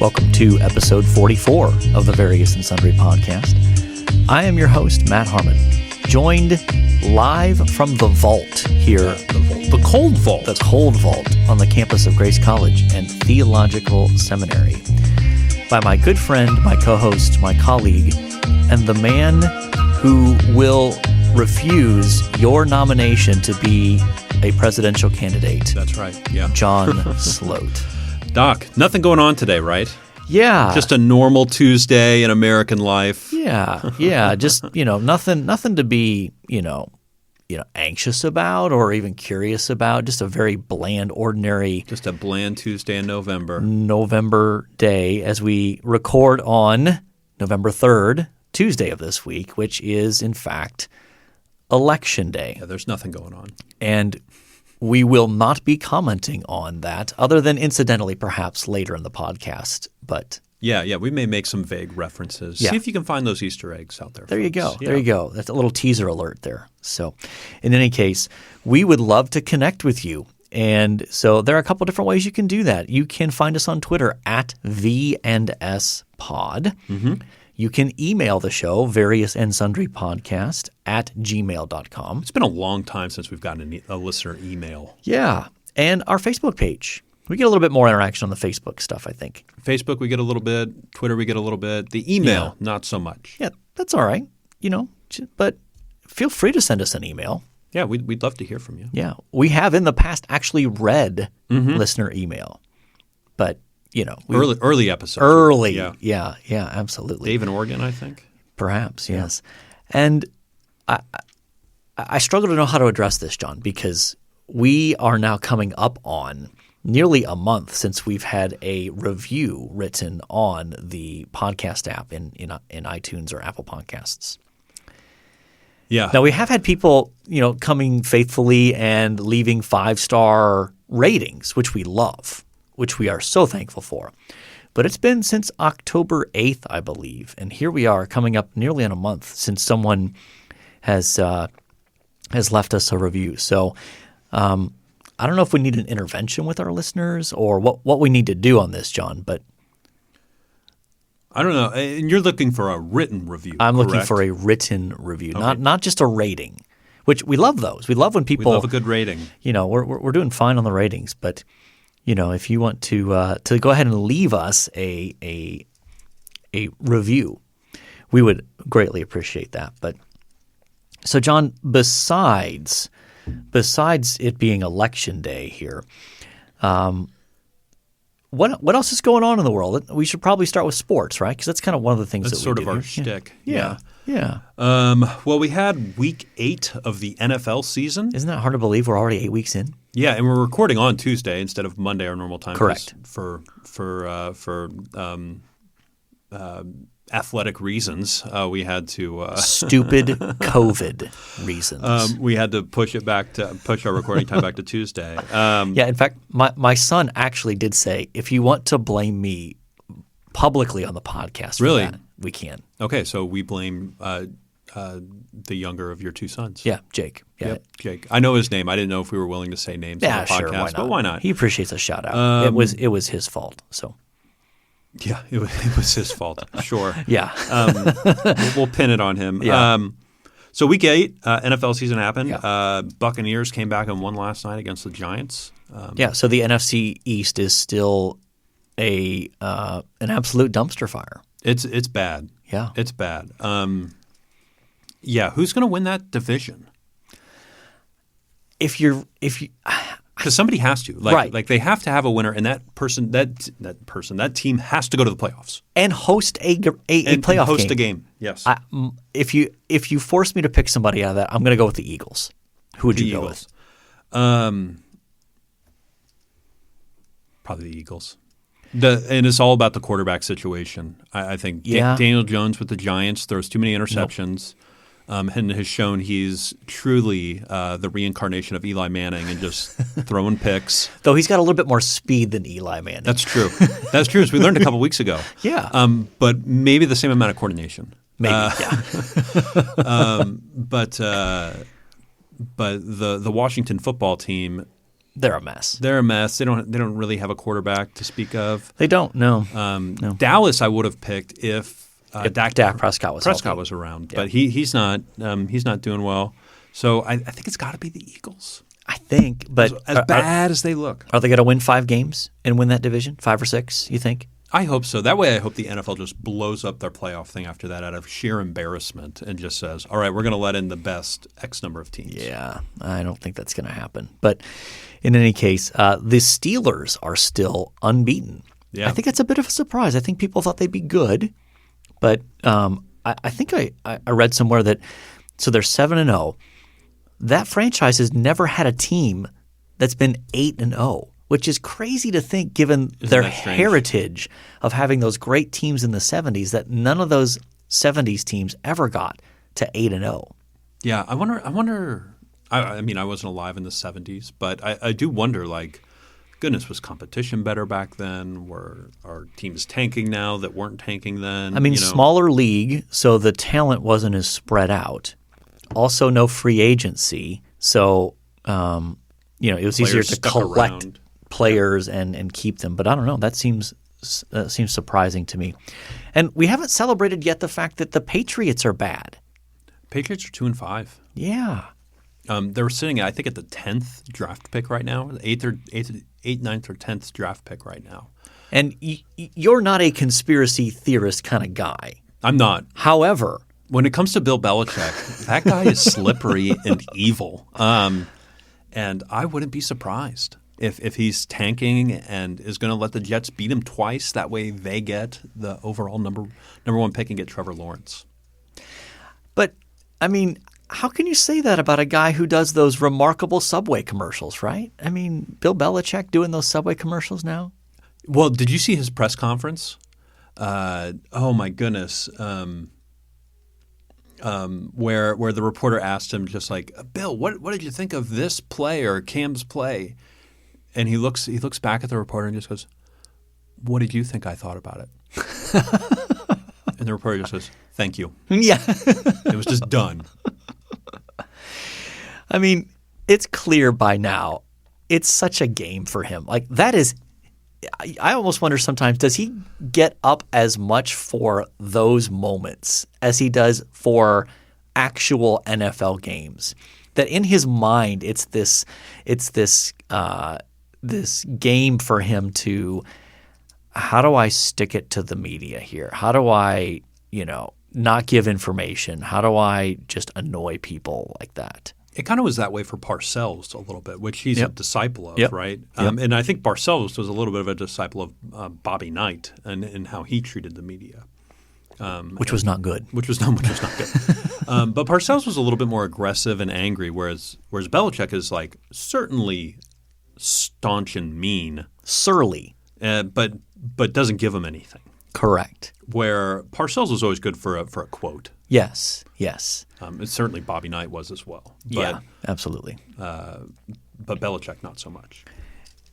Welcome to episode 44 of the Various and Sundry podcast. I am your host, Matt Harmon, joined live from the vault here. The cold vault. The cold vault on the campus of Grace College and Theological Seminary by my good friend, my co-host, my colleague, and the man who will refuse your nomination to be a presidential candidate. That's right, yeah. John Sloat. Doc, nothing going on today, right? Yeah. Just a normal Tuesday in American life. Yeah. Just, nothing to be, anxious about or even curious about. Just a very bland, ordinary. Just a bland Tuesday in November day as we record on November 3rd, Tuesday of this week, which is, in fact, Election Day. Yeah, there's nothing going on. And we will not be commenting on that other than incidentally perhaps later in the podcast. But Yeah, we may make some vague references. Yeah. See if you can find those Easter eggs out there. There you go. folks. There you go. That's a little teaser alert there. So in any case, we would love to connect with you. And so there are a couple different ways you can do that. You can find us on Twitter at V&S Pod. Mm-hmm. You can email the show, variousandsundrypodcast at gmail.com. It's been a long time since we've gotten a listener email. Yeah. And our Facebook page. We get a little bit more interaction on the Facebook stuff, I think. Facebook, we get a little bit. Twitter, we get a little bit. The email, not so much. Yeah, that's all right. But feel free to send us an email. Yeah, we'd love to hear from you. Yeah. We have in the past actually read listener email. But, Early episodes. Early. Yeah, absolutely. Dave in Oregon, I think. Perhaps, yes. And I struggle to know how to address this, John, because we are now coming up on nearly a month since we've had a review written on the podcast app in iTunes or Apple Podcasts. Yeah. Now, we have had people, coming faithfully and leaving 5-star ratings, which we love, which we are so thankful for. But it's been since October 8th, I believe, and here we are coming up nearly in a month since someone has left us a review. So I don't know if we need an intervention with our listeners or what we need to do on this, John, but I don't know. And you're looking for a written review, I'm correct? looking for a written review, Okay. not just a rating, which we love those. We love when people – We love a good rating. We're doing fine on the ratings, but – if you want to go ahead and leave us a review, we would greatly appreciate that. But so, John, besides it being Election Day here, what else is going on in the world? We should probably start with sports, right? Because that's kind of one of the things That's that we sort do of our here. shtick. Yeah. Well, we had week 8 of the NFL season. Isn't that hard to believe? We're already 8 weeks in. Yeah, and we're recording on Tuesday instead of Monday, our normal time. Correct. For athletic reasons, we had to Stupid COVID reasons. we had to push our recording time back to Tuesday. Yeah, in fact, my son actually did say, if you want to blame me publicly on the podcast for that, we can. Okay, so we blame the younger of your two sons. Yeah, Jake. Yeah, Yep, Jake. I know his name. I didn't know if we were willing to say names on the podcast, sure. Why not? but why not? He appreciates a shout out. It was his fault. So Yeah, it was his fault. Sure. yeah, We'll pin it on him. Yeah. So week 8, NFL season happened. Yeah. Buccaneers came back and won last night against the Giants. yeah. So the NFC East is still an absolute dumpster fire. It's bad. Yeah, It's bad. Yeah, who's going to win that division? if you Because somebody has to. Right. Like they have to have a winner, and that team has to go to the playoffs and host a and playoff host game. a game. Yes. If you force me to pick somebody out of that, I'm going to go with the Eagles. Who would The you go Eagles. with? Probably the Eagles. And it's all about the quarterback situation. I think Yeah. Daniel Jones with the Giants throws too many interceptions. And has shown he's truly the reincarnation of Eli Manning and just throwing picks. Though he's got a little bit more speed than Eli Manning. That's true. That's true, as we learned a couple weeks ago. Yeah. But maybe the same amount of coordination. Maybe, yeah. But the Washington football team They're a mess. They're a mess. They don't really have a quarterback to speak of. They don't. No. Dallas, I would have picked if Dak Prescott was around, but he's not. He's not doing well. So I think it's got to be the Eagles. I think, but as bad as they look, are they going to win 5 games and win that division? 5 or 6? You think? I hope so. That way, I hope the NFL just blows up their playoff thing after that out of sheer embarrassment and just says, "All right, we're going to let in the best X number of teams." Yeah, I don't think that's going to happen. But in any case, the Steelers are still unbeaten. Yeah. I think that's a bit of a surprise. I think people thought they'd be good, but I think I read somewhere that they're 7-0. That franchise has never had a team that's been 8-0. Which is crazy to think given their heritage of having those great teams in the 70s that none of those 70s teams ever got to 8-0. Yeah, I wonder I mean, I wasn't alive in the 70s, but I do wonder, like, goodness, was competition better back then? Are teams tanking now that weren't tanking then? I mean, smaller league, so the talent wasn't as spread out. Also no free agency, so it was easier to collect players and keep them. But I don't know. That seems surprising to me. And we haven't celebrated yet the fact that the Patriots are bad. Patriots are 2-5. Yeah. They're sitting, I think, at the 10th draft pick right now, 8th, 9th, or 10th draft pick right now. And you're not a conspiracy theorist kind of guy. I'm not. However, when it comes to Bill Belichick, that guy is slippery and evil. And I wouldn't be surprised if he's tanking and is going to let the Jets beat him twice. That way they get the overall number 1 pick and get Trevor Lawrence. But, I mean, how can you say that about a guy who does those remarkable Subway commercials, right? I mean, Bill Belichick doing those Subway commercials now? Well, did you see his press conference? Oh, my goodness. Where the reporter asked him just like, Bill, what did you think of this play or Cam's play? And he looks back at the reporter and just goes, what did you think I thought about it? And the reporter just says, thank you. Yeah. It was just done. I mean, it's clear by now. It's such a game for him. Like that is – I almost wonder sometimes, does he get up as much for those moments as he does for actual NFL games? That in his mind, it's this game for him to, how do I stick it to the media here? How do I, not give information? How do I just annoy people like that? It kind of was that way for Parcells a little bit, which he's a disciple of, right? Yep. And I think Parcells was a little bit of a disciple of Bobby Knight and how he treated the media. Which was not good. Which was not good. But Parcells was a little bit more aggressive and angry, whereas Belichick is like certainly staunch and mean. Surly. But doesn't give him anything. Correct. Where Parcells was always good for a quote. Yes. Certainly Bobby Knight was as well. But, yeah, absolutely. But Belichick not so much.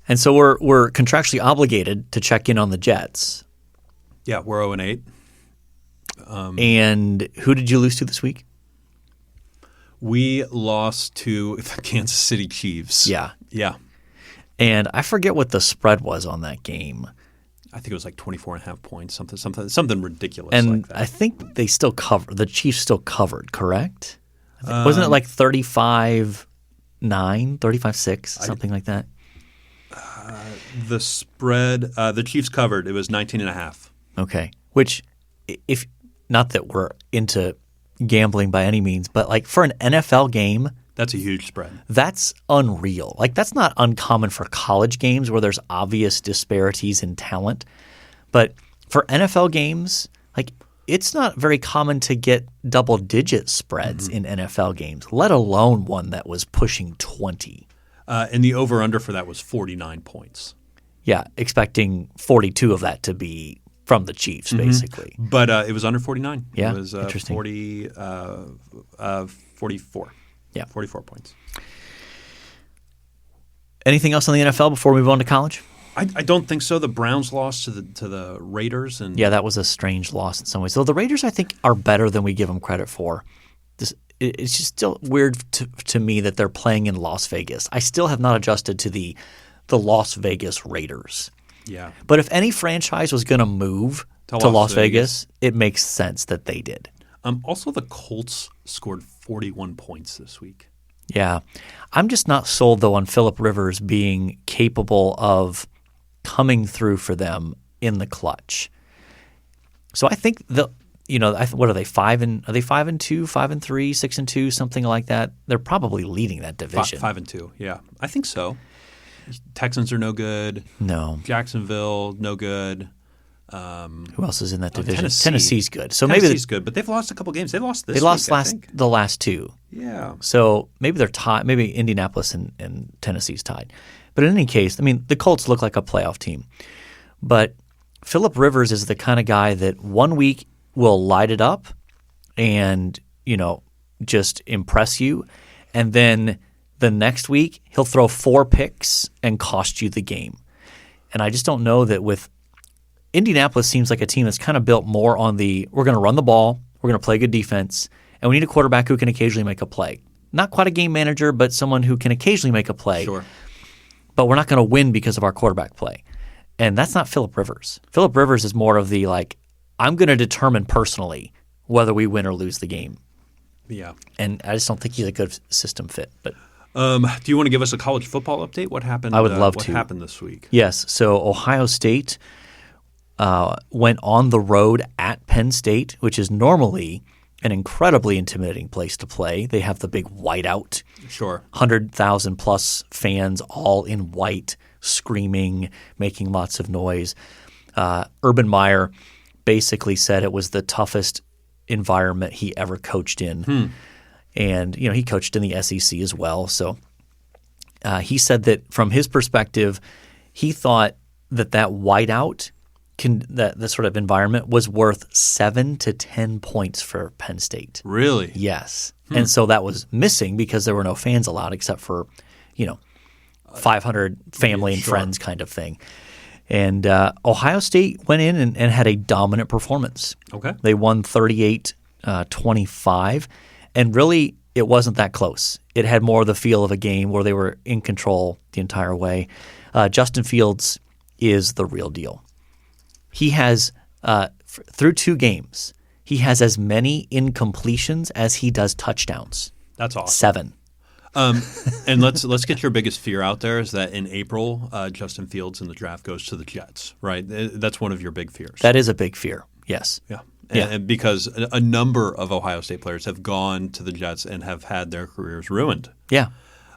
And so we're contractually obligated to check in on the Jets. Yeah, we're 0-8. And who did you lose to this week? We lost to the Kansas City Chiefs. Yeah. Yeah. And I forget what the spread was on that game. I think it was like 24.5 points, something ridiculous and like that. I think they still covered. The Chiefs still covered, correct? Wasn't it like 35-9, 35-6, something like that? The spread, the Chiefs covered. It was 19.5. Okay. Which, if not that we're into gambling by any means, but like for an NFL game, that's a huge spread. That's unreal. Like that's not uncommon for college games where there's obvious disparities in talent. But for NFL games, like it's not very common to get double-digit spreads in NFL games, let alone one that was pushing 20. And the over-under for that was 49 points. Yeah, expecting 42 of that to be from the Chiefs, basically. But it was under 49. Yeah, it was interesting. 44. Yeah. 44 points. Anything else on the NFL before we move on to college? I don't think so. The Browns lost to the Raiders. And yeah, that was a strange loss in some ways. So the Raiders, I think, are better than we give them credit for. it's just still weird to me that they're playing in Las Vegas. I still have not adjusted to the Las Vegas Raiders. Yeah. But if any franchise was going to move to Las Vegas, it makes sense that they did. Also, the Colts scored 41 points this week. Yeah. I'm just not sold, though, on Phillip Rivers being capable of coming through for them in the clutch. So I think what are they, 5-2, 5-3, 6-2, something like that? They're probably leading that division. 5-2, yeah. I think so. Texans are no good. No. Jacksonville, no good. Who else is in that division? Tennessee's good. So Tennessee's good, but they've lost a couple games. They lost this week, the last two. Yeah. So maybe they're tied. Maybe Indianapolis and Tennessee's tied. But in any case, I mean, the Colts look like a playoff team. But Phillip Rivers is the kind of guy that one week will light it up and, just impress you. And then the next week, he'll throw 4 picks and cost you the game. And I just don't know that with Indianapolis seems like a team that's kind of built more on we're going to run the ball, we're going to play good defense, and we need a quarterback who can occasionally make a play. Not quite a game manager, but someone who can occasionally make a play. Sure. But we're not going to win because of our quarterback play. And that's not Phillip Rivers. Phillip Rivers is more of the I'm going to determine personally whether we win or lose the game. Yeah. And I just don't think he's a good system fit. But do you want to give us a college football update? What happened? I would love to. What happened this week? Yes. So Ohio State went on the road at Penn State, which is normally an incredibly intimidating place to play. They have the big whiteout. Sure. 100,000 plus fans all in white, screaming, making lots of noise. Urban Meyer basically said it was the toughest environment he ever coached in. And, he coached in the SEC as well. So he said that from his perspective, he thought that whiteout that sort of environment was worth 7 to 10 points for Penn State. Really? Yes. And so that was missing because there were no fans allowed except for, 500 family and friends kind of thing. And Ohio State went in and had a dominant performance. Okay. They won 38-25, and really it wasn't that close. It had more of the feel of a game where they were in control the entire way. Justin Fields is the real deal. He has, through 2 games, he has as many incompletions as he does touchdowns. That's awesome. 7. And let's get your biggest fear out there is that in April, Justin Fields in the draft goes to the Jets, right? That's one of your big fears. That is a big fear, yes. Yeah. And because a number of Ohio State players have gone to the Jets and have had their careers ruined. Yeah.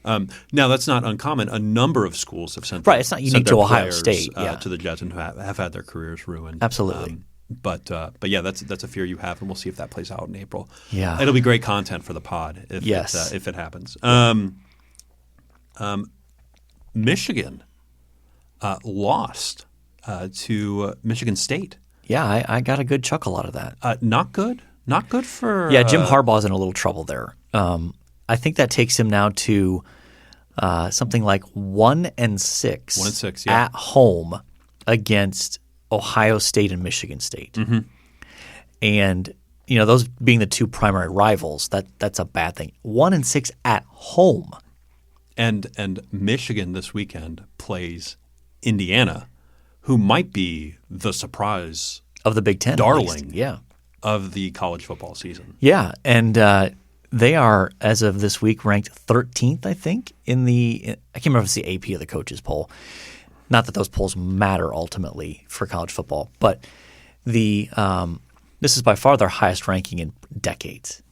Now, that's not uncommon. A number of schools have sent it's not unique to Ohio State to the Jets and have had their careers ruined. Absolutely. But yeah, that's a fear you have, and we'll see if that plays out in April. Yeah. It'll be great content for the pod if it happens. Michigan lost to Michigan State. Yeah, I got a good chuckle out of that. Not good. Not good for Jim Harbaugh's in a little trouble there. I think that takes him now to something like 1-6. 1-6, yeah. At home against Ohio State and Michigan State. Mm-hmm. And those being the 2 primary rivals, that's a bad thing. 1-6 at home. And Michigan this weekend plays Indiana, who might be the surprise of the Big Ten darling yeah. of the college football season. Yeah, and they are, as of this week, ranked 13th, I think, I can't remember if it's the AP or the coaches poll. Not that those polls matter ultimately for college football, but this is by far their highest ranking in decades.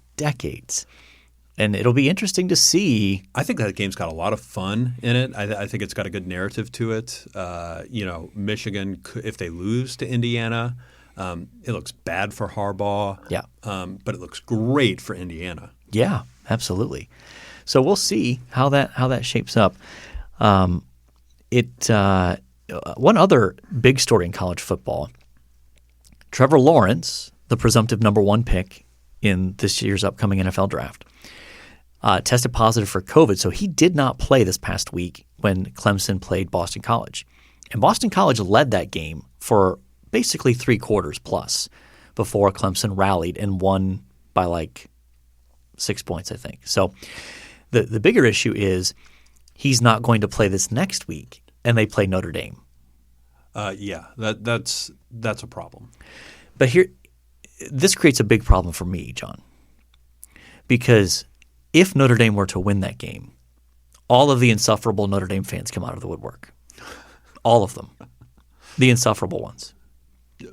And it'll be interesting to see. I think that game's got a lot of fun in it. I think it's got a good narrative to it. Michigan, if they lose to Indiana, it looks bad for Harbaugh. Yeah. But it looks great for Indiana. Yeah, absolutely. So we'll see how that shapes up. One other big story in college football, Trevor Lawrence, the presumptive number 1 pick in this year's upcoming NFL draft, tested positive for COVID, so he did not play this past week when Clemson played Boston College. And Boston College led that game for basically 3 quarters plus before Clemson rallied and won by 6 points, I think. So the bigger issue is he's not going to play this next week, and they play Notre Dame. That's a problem. But this creates a big problem for me, John, because if Notre Dame were to win that game, all of the insufferable Notre Dame fans come out of the woodwork. All of them. The insufferable ones.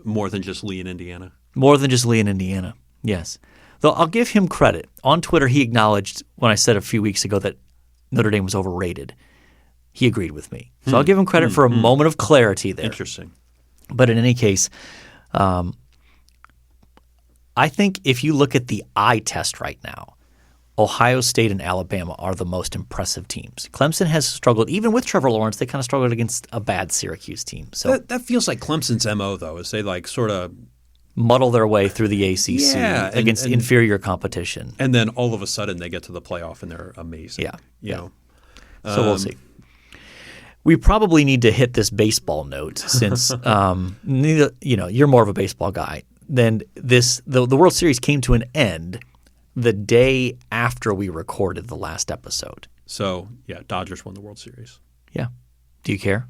More than just Lee in Indiana? More than just Lee in Indiana, yes. Though I'll give him credit. On Twitter, he acknowledged when I said a few weeks ago that Notre Dame was overrated. He agreed with me. So I'll give him credit for a moment of clarity there. Interesting. But in any case, I think if you look at the eye test right now, Ohio State and Alabama are the most impressive teams. Clemson has struggled. Even with Trevor Lawrence, they kind of struggled against a bad Syracuse team. So that feels like Clemson's MO, though, is they like sort of muddle their way through the ACC against inferior competition. And then all of a sudden they get to the playoff and they're amazing. You know. So we'll see. We probably need to hit this baseball note since you're more of a baseball guy. Then the World Series came to an end the day after we recorded the last episode. So, Dodgers won the World Series. Yeah. Do you care?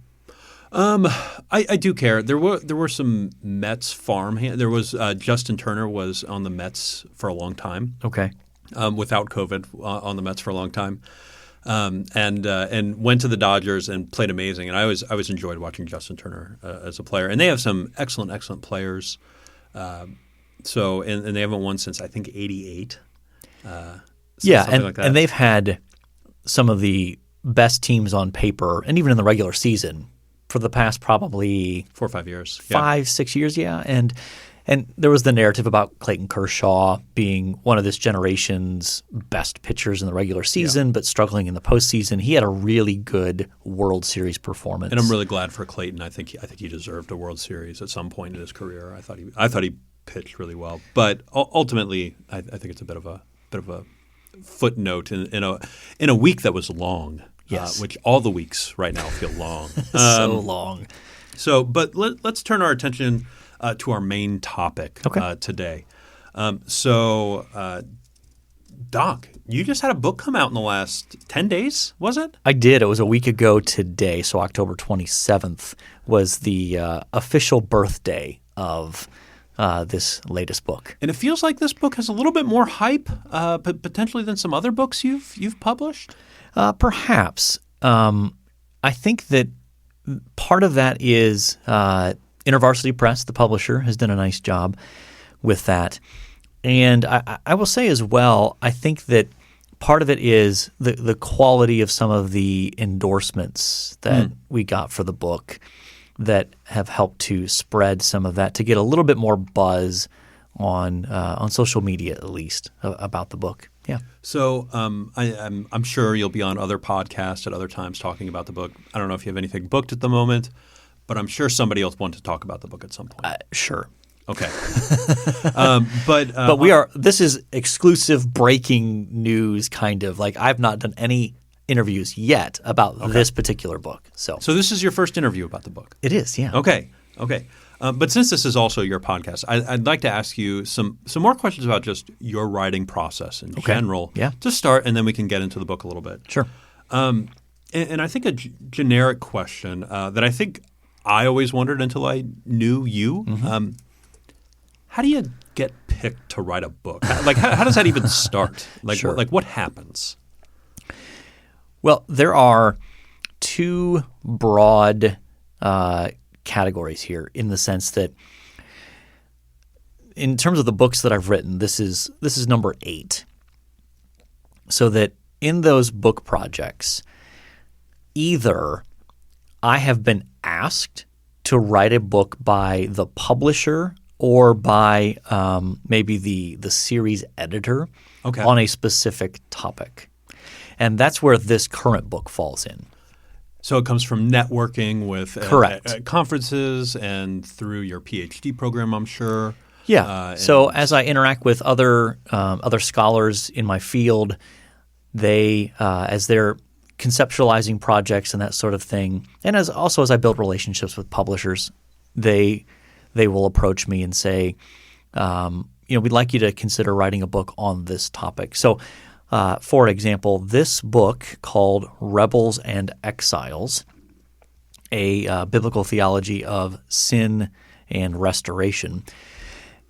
I do care. There were some Mets farm hand. There was Justin Turner was on the Mets for a long time. Okay. Without COVID on the Mets for a long time. And went to the Dodgers and played amazing. And I always enjoyed watching Justin Turner as a player. And they have some excellent players. So they haven't won since I think '88. And they've had some of the best teams on paper, and even in the regular season, for the past probably 4 or 5 years, 6 years, And there was the narrative about Clayton Kershaw being one of this generation's best pitchers in the regular season, but struggling in the postseason. He had a really good World Series performance, and I'm really glad for Clayton. I think he deserved a World Series at some point in his career. I thought he pitched really well, but ultimately, I think it's a bit of a footnote in a week that was long. Yes. Which all the weeks right now feel long. So long. So, but let's turn our attention to our main topic today. Doc, you just had a book come out in the last 10 days, was it? I did. It was a week ago today, so October 27th was the official birthday of this latest book. And it feels like this book has a little bit more hype potentially than some other books you've published? Perhaps. I think that part of that is InterVarsity Press, the publisher, has done a nice job with that. And I will say as well, I think that part of it is the quality of some of the endorsements that we got for the book that have helped to spread some of that, to get a little bit more buzz on social media at least about the book. Yeah. So I'm sure you'll be on other podcasts at other times talking about the book. I don't know if you have anything booked at the moment, but I'm sure somebody else wants to talk about the book at some point. Sure. Okay. But this is exclusive breaking news kind of. Like I've not done any interviews yet about this particular book. So this is your first interview about the book? It is, yeah. Okay. But since this is also your podcast, I'd like to ask you some more questions about just your writing process in general to start, and then we can get into the book a little bit. Sure. And I think a generic question that I think I always wondered until I knew you. How do you get picked to write a book? How does that even start? What happens? Well, there are two broad categories here, in the sense that in terms of the books that I've written, this is number 8. So that in those book projects, either I have been asked to write a book by the publisher or by maybe the series editor on a specific topic. And that's where this current book falls in. So it comes from networking with conferences and through your PhD program, I'm sure. Yeah. So as I interact with other scholars in my field, they as they're conceptualizing projects and that sort of thing, and as I build relationships with publishers, they will approach me and say, we'd like you to consider writing a book on this topic. So, for example, this book called Rebels and Exiles, a biblical theology of sin and restoration,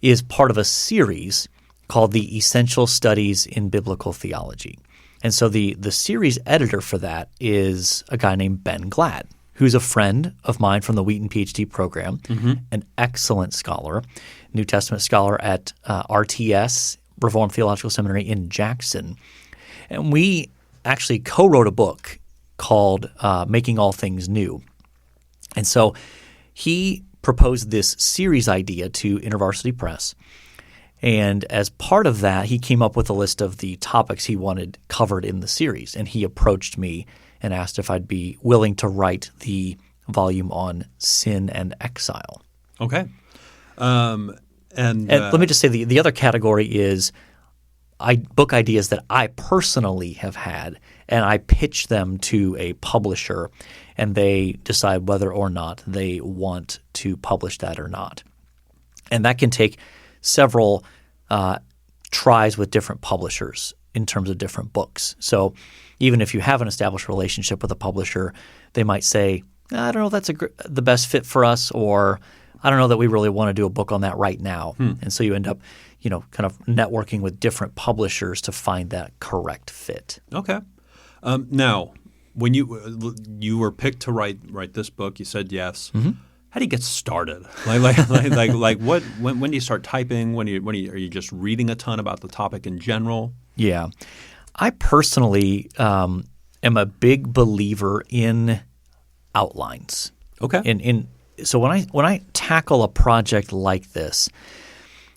is part of a series called the Essential Studies in Biblical Theology. And so the series editor for that is a guy named Ben Glad, who's a friend of mine from the Wheaton PhD program, an excellent scholar, New Testament scholar at RTS, Reformed Theological Seminary in Jackson. And we actually co-wrote a book called Making All Things New. And so he proposed this series idea to InterVarsity Press. And as part of that, he came up with a list of the topics he wanted covered in the series. And he approached me and asked if I'd be willing to write the volume on sin and exile. Okay. And let me just say the other category is book ideas that I personally have had, and I pitch them to a publisher, and they decide whether or not they want to publish that or not. And that can take several tries with different publishers in terms of different books. So even if you have an established relationship with a publisher, they might say, I don't know if that's the best fit for us, or I don't know that we really want to do a book on that right now. And so you end up kind of networking with different publishers to find that correct fit. Okay. Now, when you were picked to write this book, you said yes. How do you get started? Like what? When do you start typing? Are you just reading a ton about the topic in general? Yeah, I personally am a big believer in outlines. Okay. So when I tackle a project like this,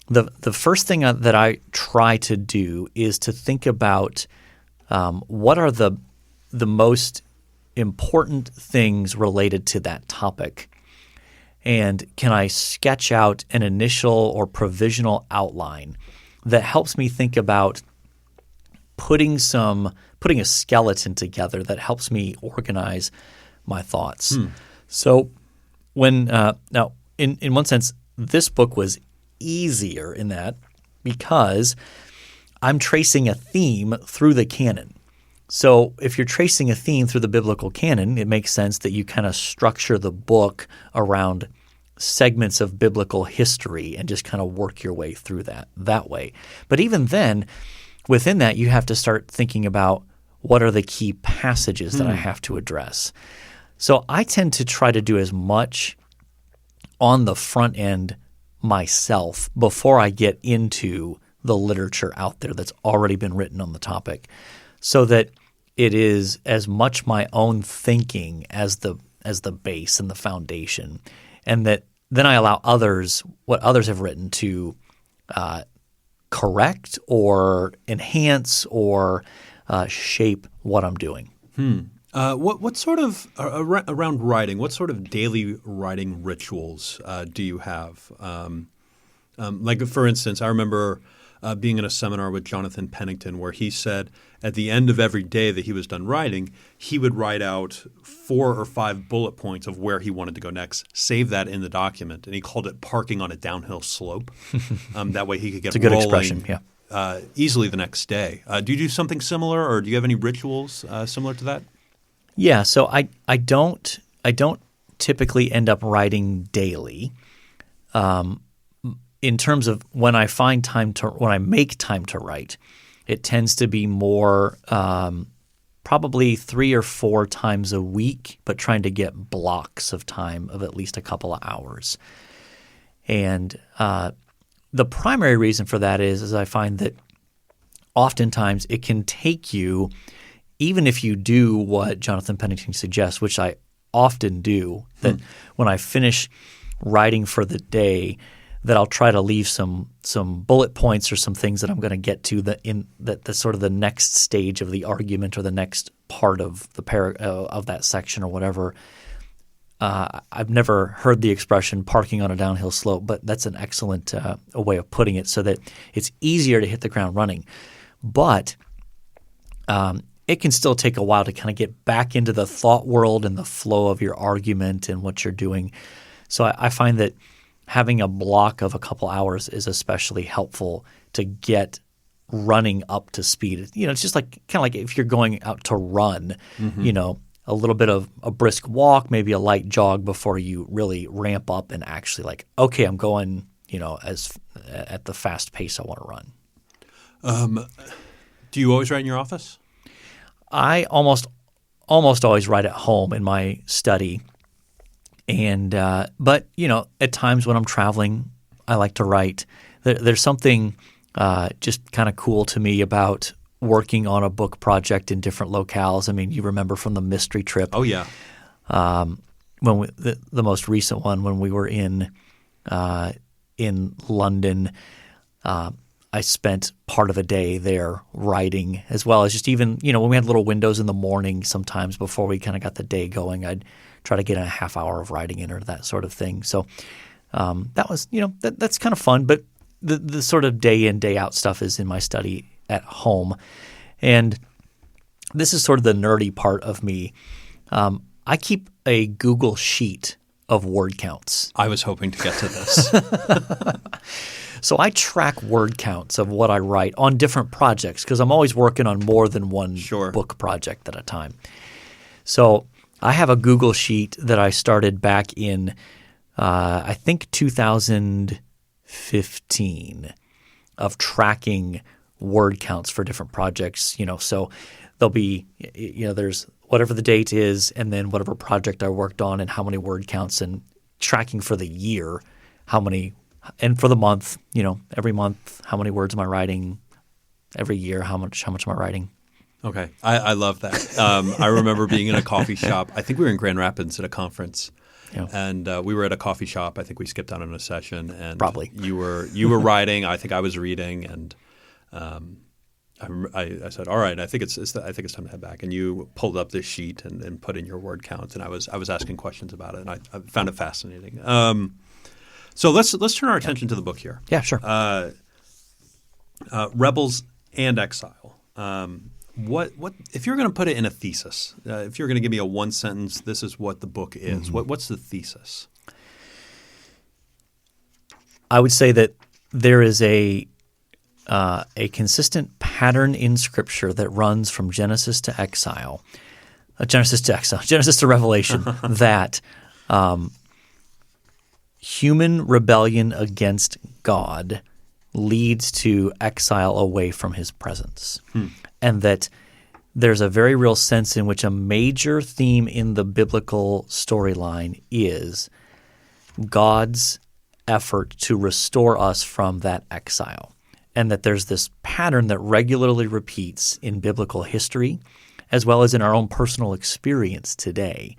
the first thing that I try to do is to think about what are the most important things related to that topic. And can I sketch out an initial or provisional outline that helps me think about putting a skeleton together that helps me organize my thoughts. So when now in one sense, this book was easier in that because I'm tracing a theme through the canon. So if you're tracing a theme through the biblical canon, it makes sense that you kind of structure the book around segments of biblical history and just kind of work your way through that way. But even then, within that, you have to start thinking about what are the key passages that I have to address. So I tend to try to do as much on the front end myself before I get into the literature out there that's already been written on the topic, so that it is as much my own thinking as the base and the foundation, and that then I allow what others have written to correct or enhance or shape what I'm doing. What sort of around writing? What sort of daily writing rituals do you have? Like for instance, I remember being in a seminar with Jonathan Pennington where he said at the end of every day that he was done writing, he would write out 4 or 5 bullet points of where he wanted to go next, save that in the document, and he called it parking on a downhill slope. That way he could get it's a good rolling expression, yeah. Easily the next day. Do you do something similar, or do you have any rituals similar to that? Yeah, so I don't typically end up writing daily. In terms of when I make time to write, it tends to be more probably 3 or 4 times a week, but trying to get blocks of time of at least a couple of hours. And the primary reason for that is I find that oftentimes it can take you, even if you do what Jonathan Pennington suggests, which I often do, that when I finish writing for the day, that I'll try to leave some bullet points or some things that I'm going to get to the sort of the next stage of the argument or the next part of the of that section or whatever. I've never heard the expression parking on a downhill slope, but that's an excellent way of putting it, so that it's easier to hit the ground running. But it can still take a while to kind of get back into the thought world and the flow of your argument and what you're doing. So I find that having a block of a couple hours is especially helpful to get running up to speed. It's just like kind of like if you're going out to run, a little bit of a brisk walk, maybe a light jog before you really ramp up and actually like, okay, I'm going, as at the fast pace I want to run. Do you always write in your office? I almost always write at home in my study. And but at times when I'm traveling, I like to write. There's something just kind of cool to me about working on a book project in different locales. I mean, you remember from the mystery trip. Oh yeah. When the most recent one, when we were in London, I spent part of a day there writing, as well as just even when we had little windows in the morning. Sometimes before we kind of got the day going, I'd try to get a half hour of writing in or that sort of thing. So that was that's kind of fun. But the sort of day in day out stuff is in my study at home, and this is sort of the nerdy part of me. I keep a Google sheet of word counts. I was hoping to get to this. So I track word counts of what I write on different projects because I'm always working on more than one book project at a time. So I have a Google sheet that I started back in, I think 2015, of tracking word counts for different projects. So there'll be, there's whatever the date is, and then whatever project I worked on, and how many word counts, and tracking for the year, how many, and for the month, every month, how many words am I writing? Every year, how much am I writing? Okay, I love that. I remember being in a coffee shop. I think we were in Grand Rapids at a conference, and we were at a coffee shop. I think we skipped out on a session, and probably you were writing. I think I was reading, and I said, "All right, I think it's time to head back." And you pulled up this sheet and put in your word counts, and I was asking questions about it, and I found it fascinating. So let's turn our attention to the book here. Yeah, sure. Rebels and Exile. What if you're going to put it in a thesis? If you're going to give me a one sentence, this is what the book is. Mm-hmm. What's the thesis? I would say that there is a consistent pattern in Scripture that runs from Genesis to Genesis to Revelation, that human rebellion against God leads to exile away from His presence, and that there's a very real sense in which a major theme in the biblical storyline is God's effort to restore us from that exile. And that there's this pattern that regularly repeats in biblical history, as well as in our own personal experience today,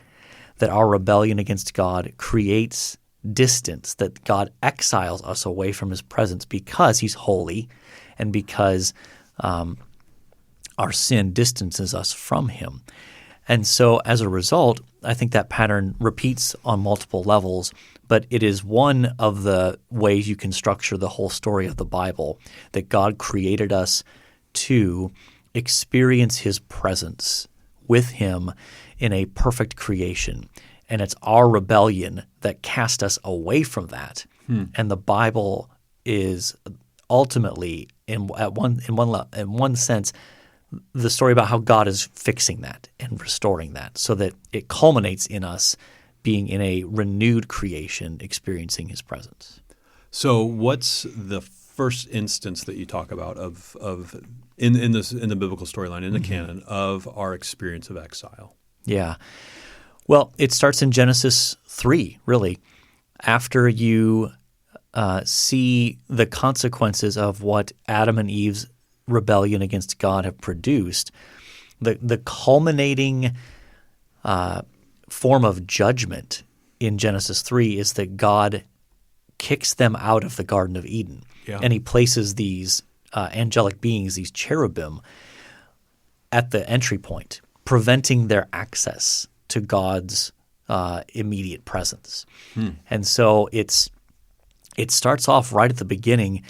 that our rebellion against God creates distance, that God exiles us away from His presence because He's holy and because our sin distances us from Him. And so as a result, I think that pattern repeats on multiple levels, but it is one of the ways you can structure the whole story of the Bible, that God created us to experience His presence with Him in a perfect creation. And it's our rebellion that cast us away from that. And the Bible is ultimately, in one sense, the story about how God is fixing that and restoring that, so that it culminates in us being in a renewed creation, experiencing His presence. So, what's the first instance that you talk about of in the biblical storyline, in the canon, of our experience of exile? Yeah. Well, it starts in Genesis 3, really. After you see the consequences of what Adam and Eve's rebellion against God have produced, the culminating form of judgment in Genesis 3 is that God kicks them out of the Garden of Eden. Yeah. And He places these angelic beings, these cherubim, at the entry point, preventing their access to God's immediate presence. And so it starts off right at the beginning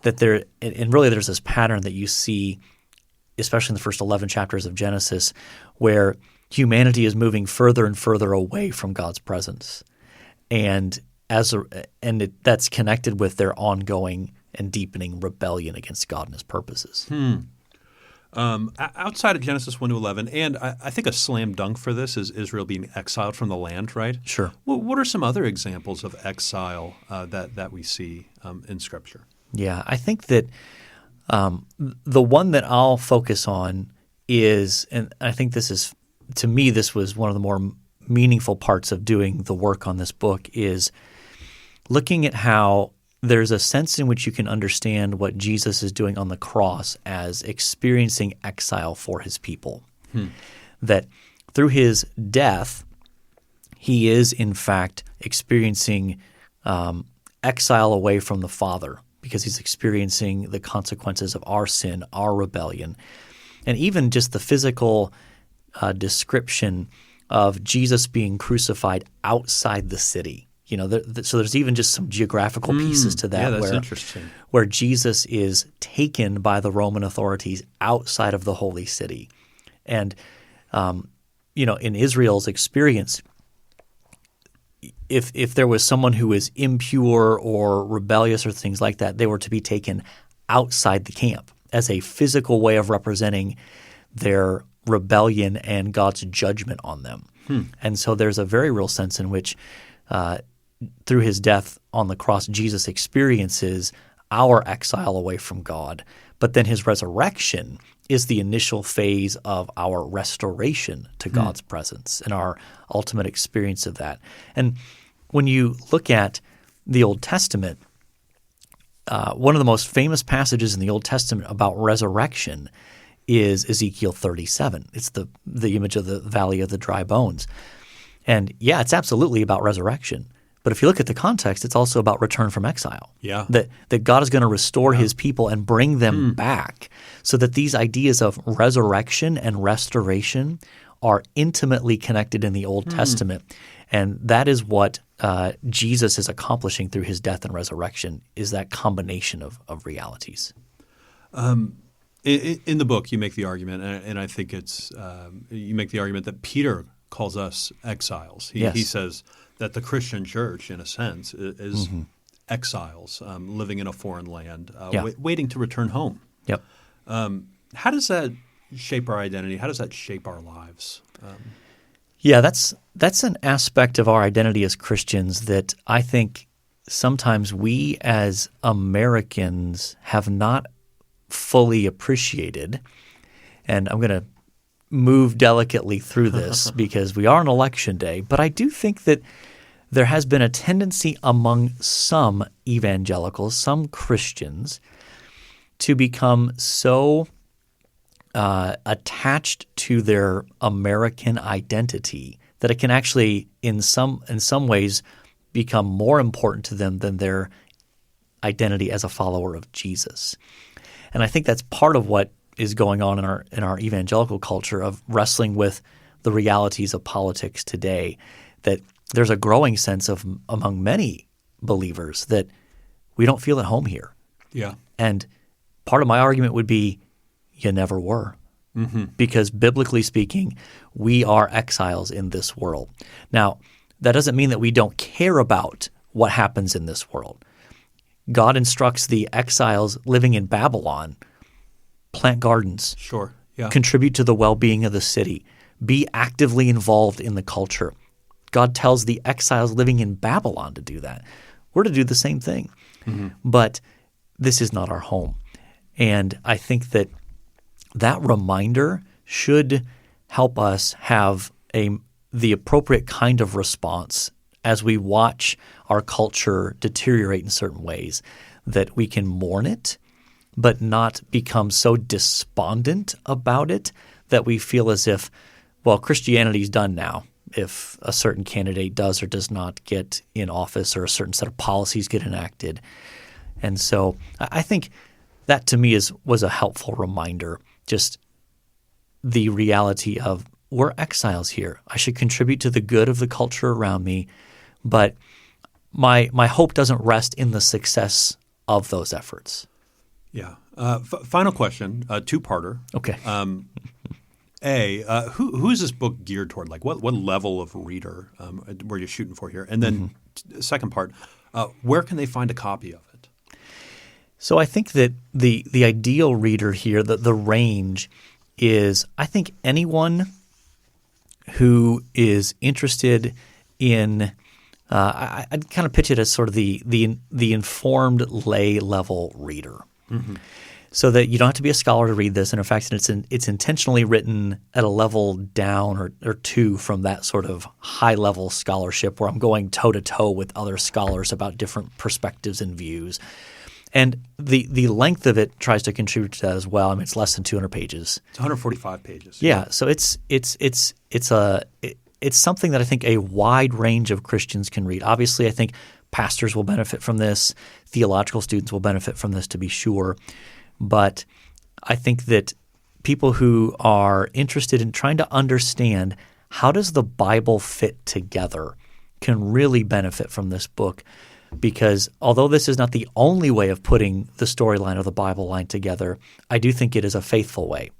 that there's this pattern that you see, especially in the first 11 chapters of Genesis, where humanity is moving further and further away from God's presence. And that's connected with their ongoing and deepening rebellion against God and his purposes. Outside of Genesis 1-11, and I think a slam dunk for this is Israel being exiled from the land, right? Sure. Well, what are some other examples of exile that we see in Scripture? Yeah, I think that the one that I'll focus on is, and I think this is, to me, this was one of the more meaningful parts of doing the work on this book, is looking at how there's a sense in which you can understand what Jesus is doing on the cross as experiencing exile for his people. That through his death, he is in fact experiencing exile away from the Father, because he's experiencing the consequences of our sin, our rebellion, and even just the physical description of Jesus being crucified outside the city. You know, so there's even just some geographical pieces to that. Yeah, that's interesting. Where Jesus is taken by the Roman authorities outside of the holy city. And, in Israel's experience, if there was someone who was impure or rebellious or things like that, they were to be taken outside the camp as a physical way of representing their rebellion and God's judgment on them. And so there's a very real sense in which through his death on the cross, Jesus experiences our exile away from God. But then his resurrection is the initial phase of our restoration to God's presence and our ultimate experience of that. And when you look at the Old Testament, one of the most famous passages in the Old Testament about resurrection is Ezekiel 37. It's the image of the valley of the dry bones. And yeah, it's absolutely about resurrection. But if you look at the context, it's also about return from exile. Yeah. That God is going to restore his people and bring them back, so that these ideas of resurrection and restoration are intimately connected in the Old Testament. And that is what Jesus is accomplishing through his death and resurrection, is that combination of realities. In the book, you make the argument, and I think you make the argument that Peter calls us exiles. He says that the Christian church, in a sense, is exiles living in a foreign land, waiting to return home. Yep. How does that shape our identity? How does that shape our lives? Yeah, that's an aspect of our identity as Christians that I think sometimes we as Americans have not fully appreciated. And I'm going to move delicately through this because we are on election day, but I do think that there has been a tendency among some evangelicals, some Christians, to become so attached to their American identity that it can actually, in some ways, become more important to them than their identity as a follower of Jesus. And I think that's part of what is going on in our evangelical culture of wrestling with the realities of politics today, that there's a growing sense of among many believers that we don't feel at home here. Yeah. And part of my argument would be you never were. Because biblically speaking, we are exiles in this world. Now, that doesn't mean that we don't care about what happens in this world. God instructs the exiles living in Babylon, plant gardens, Sure. Yeah. contribute to the well-being of the city, be actively involved in the culture. God tells the exiles living in Babylon to do that. We're to do the same thing. But this is not our home. And I think that reminder should help us have the appropriate kind of response as we watch our culture deteriorate in certain ways, that we can mourn it, but not become so despondent about it that we feel as if, well, Christianity's done now if a certain candidate does or does not get in office or a certain set of policies get enacted. And so I think that to me was a helpful reminder, just the reality of we're exiles here. I should contribute to the good of the culture around me, but my hope doesn't rest in the success of those efforts. Yeah. Final question, two-parter. Okay. Who is this book geared toward? Like what level of reader were you shooting for here? And then second part, where can they find a copy of it? So I think that the ideal reader here, the range is, I think, anyone who is interested in I'd kind of pitch it as sort of the informed lay level reader. Mm-hmm. So that you don't have to be a scholar to read this, and in fact, it's intentionally written at a level down or two from that sort of high level scholarship where I'm going toe to toe with other scholars about different perspectives and views. And the length of it tries to contribute to that as well. I mean, it's less than 200 pages. It's 145 pages. Yeah, so it's something that I think a wide range of Christians can read. Obviously, I think pastors will benefit from this. Theological students will benefit from this, to be sure. But I think that people who are interested in trying to understand how does the Bible fit together can really benefit from this book, because although this is not the only way of putting the storyline of the Bible line together, I do think it is a faithful way.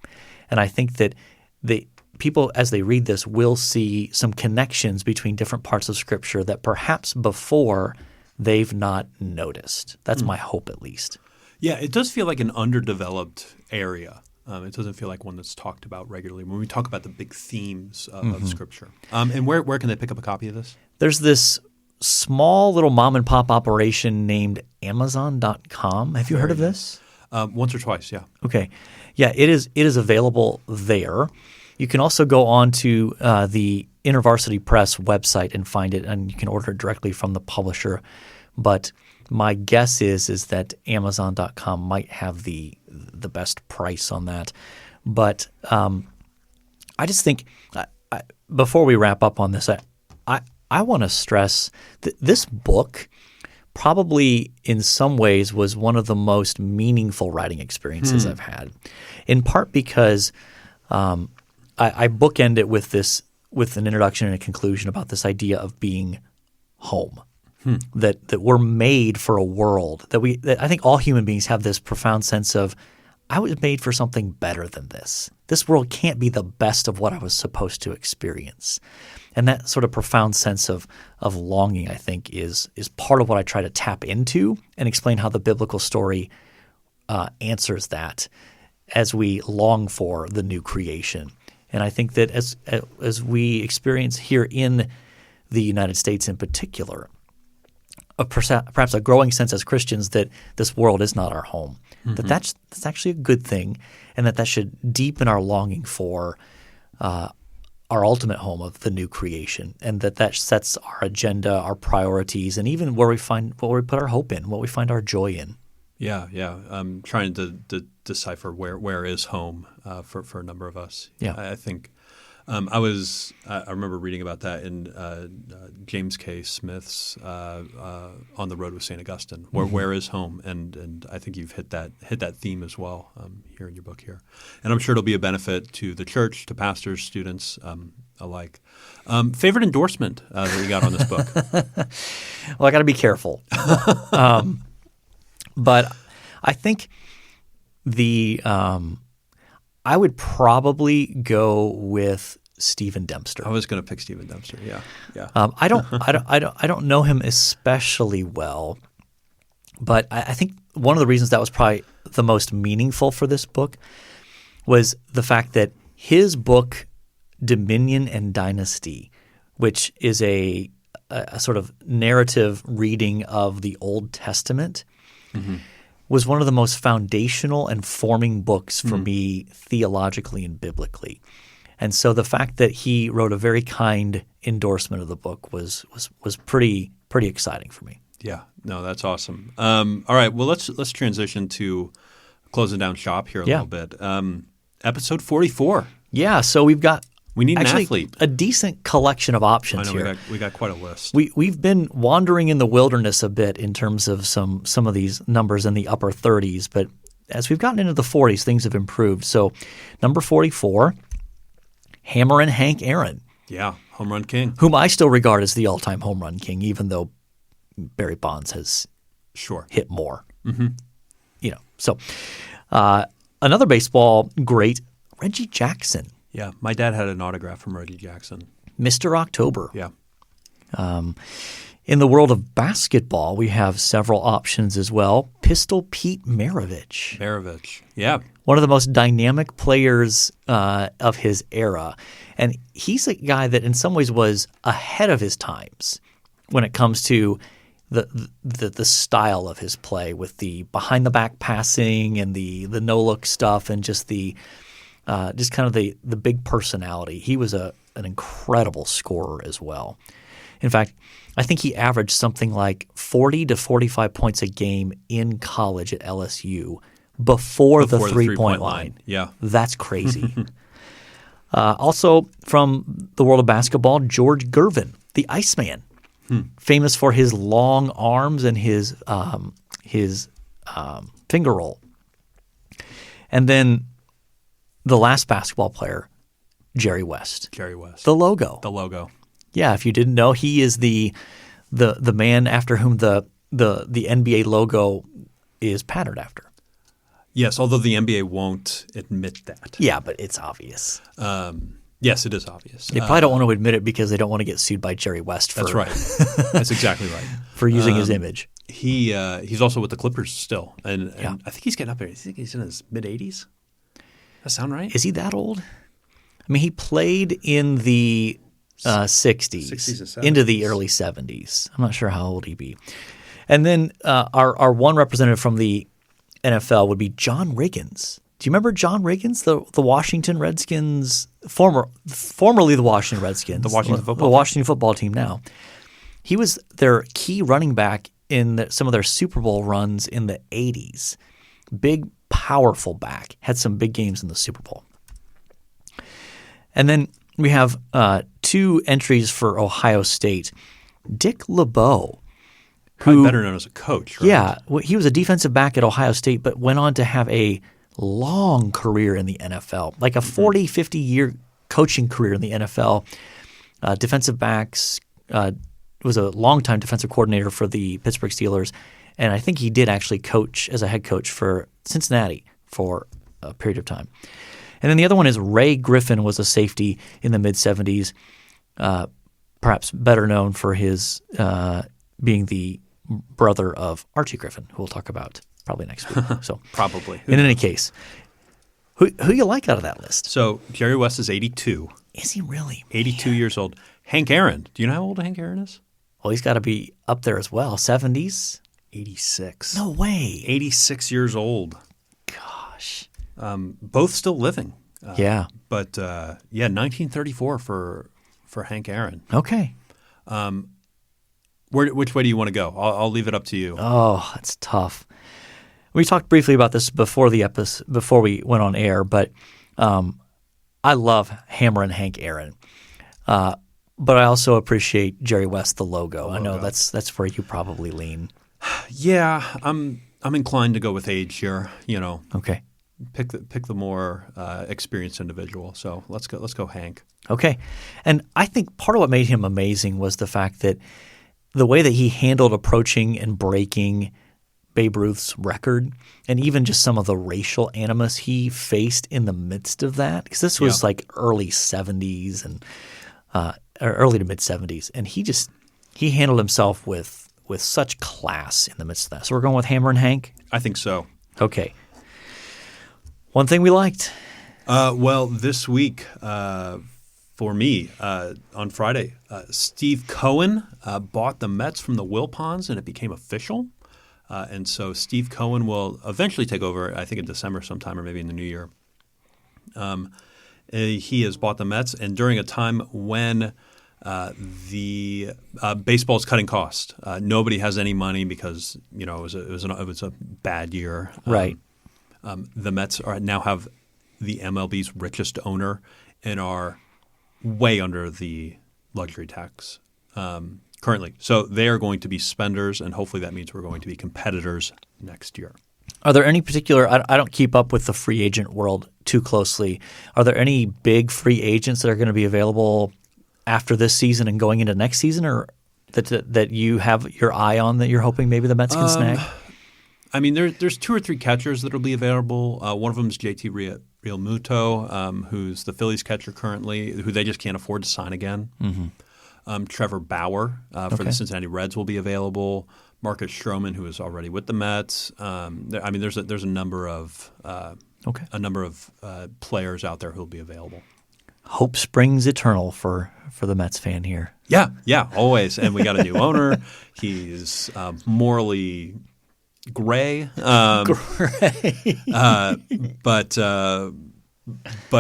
And I think that the people, as they read this, will see some connections between different parts of Scripture that perhaps before they've not noticed. That's my hope, at least. Yeah, it does feel like an underdeveloped area. It doesn't feel like one that's talked about regularly when we talk about the big themes of Scripture. And where can they pick up a copy of this? There's this small little mom and pop operation named Amazon.com. Have you heard of this? Once or twice, yeah. Okay. Yeah, it is available there. You can also go on to the InterVarsity Press website and find it, and you can order it directly from the publisher. But my guess is that Amazon.com might have the best price on that. But I just think before we wrap up on this, I want to stress that this book probably in some ways was one of the most meaningful writing experiences I've had, in part because I bookend it with an introduction and a conclusion about this idea of being home. That we're made for a world that I think all human beings have this profound sense of, I was made for something better than this. This world can't be the best of what I was supposed to experience. And that sort of profound sense of longing, I think, is part of what I try to tap into and explain how the biblical story answers that as we long for the new creation. And I think that as we experience here in the United States in particular, perhaps a growing sense as Christians that this world is not our home, that's actually a good thing, and that should deepen our longing for our ultimate home of the new creation, and that sets our agenda, our priorities, and even where we put our hope in, what we find our joy in. Yeah. I'm trying to decipher where is home for a number of us. Yeah. I think I remember reading about that in James K. Smith's On the Road with St. Augustine. Where is home? And I think you've hit that theme as well here in your book here. And I'm sure it'll be a benefit to the church, to pastors, students alike. Favorite endorsement that you got on this book? Well, I got to be careful. But I think I would probably go with Stephen Dempster. I was going to pick Stephen Dempster. Yeah. I don't know him especially well, but I think one of the reasons that was probably the most meaningful for this book was the fact that his book Dominion and Dynasty, which is a sort of narrative reading of the Old Testament, was one of the most foundational and forming books for me theologically and biblically. And so the fact that he wrote a very kind endorsement of the book was pretty exciting for me. Yeah, no, that's awesome. All right, well let's transition to closing down shop here a little bit. Episode 44. Yeah, so we need an athlete. A decent collection of options I know, here. We got quite a list. We've been wandering in the wilderness a bit in terms of some of these numbers in the upper 30s, but as we've gotten into the 40s, things have improved. So number 44, Hammer and Hank Aaron. Yeah, home run king. Whom I still regard as the all-time home run king, even though Barry Bonds has hit more. So another baseball great, Reggie Jackson. Yeah, my dad had an autograph from Reggie Jackson. Mr. October. Yeah. In the world of basketball, we have several options as well. Pistol Pete Maravich. Yeah. One of the most dynamic players of his era. And he's a guy that in some ways was ahead of his times when it comes to the style of his play with the behind-the-back passing and the no-look stuff and just just kind of the big personality. He was an incredible scorer as well. In fact, I think he averaged something like 40 to 45 points a game in college at LSU before the three-point line. Yeah. That's crazy. Also from the world of basketball, George Gervin, the Iceman, famous for his long arms and his finger roll. And then the last basketball player, Jerry West. The logo. Yeah, if you didn't know, he is the man after whom the NBA logo is patterned after. Yes, although the NBA won't admit that. Yeah, but it's obvious. Yes, it is obvious. They probably don't want to admit it because they don't want to get sued by Jerry West. That's right. That's exactly right. For using his image. He's also with the Clippers still, and I think he's getting up there. I think he's in his mid-80s. That sound right? Is he that old? I mean, he played in the 60s and 70s. into the early 70s. I'm not sure how old he'd be. And then our one representative from the NFL would be John Riggins. Do you remember John Riggins, the Washington Redskins, formerly the Washington Redskins, the Washington football team now? He was their key running back in some of their Super Bowl runs in the 80s. Big, powerful back. Had some big games in the Super Bowl. And then we have two entries for Ohio State. Dick LeBeau. Probably better known as a coach, right? Yeah. He was a defensive back at Ohio State, but went on to have a long career in the NFL, like a 40, 50-year coaching career in the NFL. Defensive backs, was a longtime defensive coordinator for the Pittsburgh Steelers, and I think he did actually coach as a head coach for Cincinnati for a period of time. And then the other one is Ray Griffin, was a safety in the mid-'70s, perhaps better known for his being the brother of Archie Griffin, who we'll talk about probably next week. So probably. In any case, who you like out of that list? So Jerry West is 82. Is he really? 82 years old. Hank Aaron. Do you know how old Hank Aaron is? Well, he's got to be up there as well. 70s? 86. No way. 86 years old. Gosh. Both still living. Yeah. But 1934 for Hank Aaron. Okay. Which way do you want to go? I'll leave it up to you. Oh, that's tough. We talked briefly about this before we went on air, but I love Hammer and Hank Aaron. But I also appreciate Jerry West, the logo. I know that's where you probably lean. Yeah, I'm inclined to go with age here. You know, okay, pick the more experienced individual. So let's go Hank. Okay, and I think part of what made him amazing was the fact that the way that he handled approaching and breaking Babe Ruth's record, and even just some of the racial animus he faced in the midst of that, because this was like early 70s and or early to mid 70s, and he handled himself with such class in the midst of that. So we're going with Hammer and Hank? I think so. Okay. One thing we liked? Well, this week for me, on Friday, Steve Cohen bought the Mets from the Wilpons, and it became official. And so Steve Cohen will eventually take over, I think in December sometime or maybe in the new year. He has bought the Mets, and during a time when the baseball is cutting costs, nobody has any money because it was a bad year. Right. The Mets now have the MLB's richest owner and are way under the luxury tax currently. So they are going to be spenders, and hopefully that means we're going to be competitors next year. Are there any particular – I don't keep up with the free agent world too closely. Are there any big free agents that are going to be available after this season and going into next season, or that you have your eye on that you're hoping maybe the Mets can snag? I mean, there's two or three catchers that will be available. One of them is JT Real Muto, who's the Phillies catcher currently, who they just can't afford to sign again. Trevor Bauer for the Cincinnati Reds will be available. Marcus Stroman, who is already with the Mets. There's a number of players out there who will be available. Hope springs eternal for the Mets fan here. Yeah, always. And we got a new owner. He's morally gray, but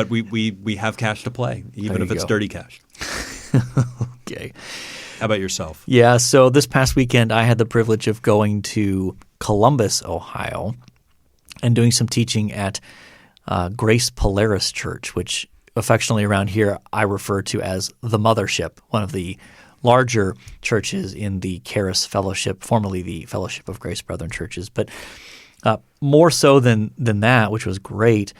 we have cash to play, even if it's dirty cash. Okay. How about yourself? Yeah, so this past weekend I had the privilege of going to Columbus, Ohio, and doing some teaching at Grace Polaris Church, which affectionately around here I refer to as the Mothership, one of the larger churches in the Charis Fellowship, formerly the Fellowship of Grace Brethren Churches. But more so than that, which was great,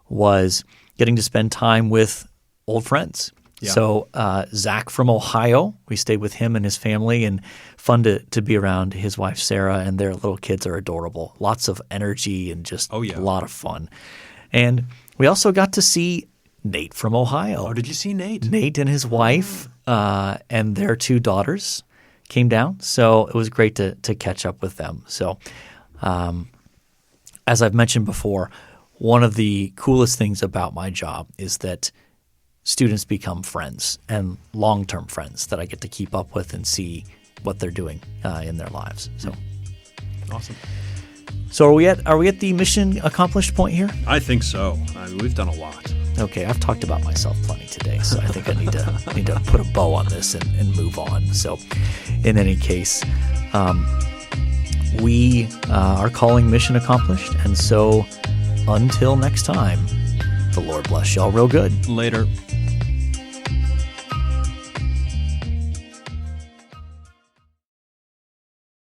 was getting to spend time with old friends. Yeah. So Zach from Ohio, we stayed with him and his family, and fun to be around his wife Sarah, and their little kids are adorable. Lots of energy and just a lot of fun. And we also got to see Nate from Ohio. Oh, did you see Nate? Nate and his wife and their 2 daughters came down. So it was great to catch up with them. So as I've mentioned before, one of the coolest things about my job is that students become friends and long-term friends that I get to keep up with and see what they're doing in their lives. So awesome. So are we at the mission accomplished point here? I think so. We've done a lot. Okay, I've talked about myself plenty today, so I think I need to put a bow on this and move on. So, in any case, we are calling mission accomplished, and so until next time, the Lord bless y'all real good. Later.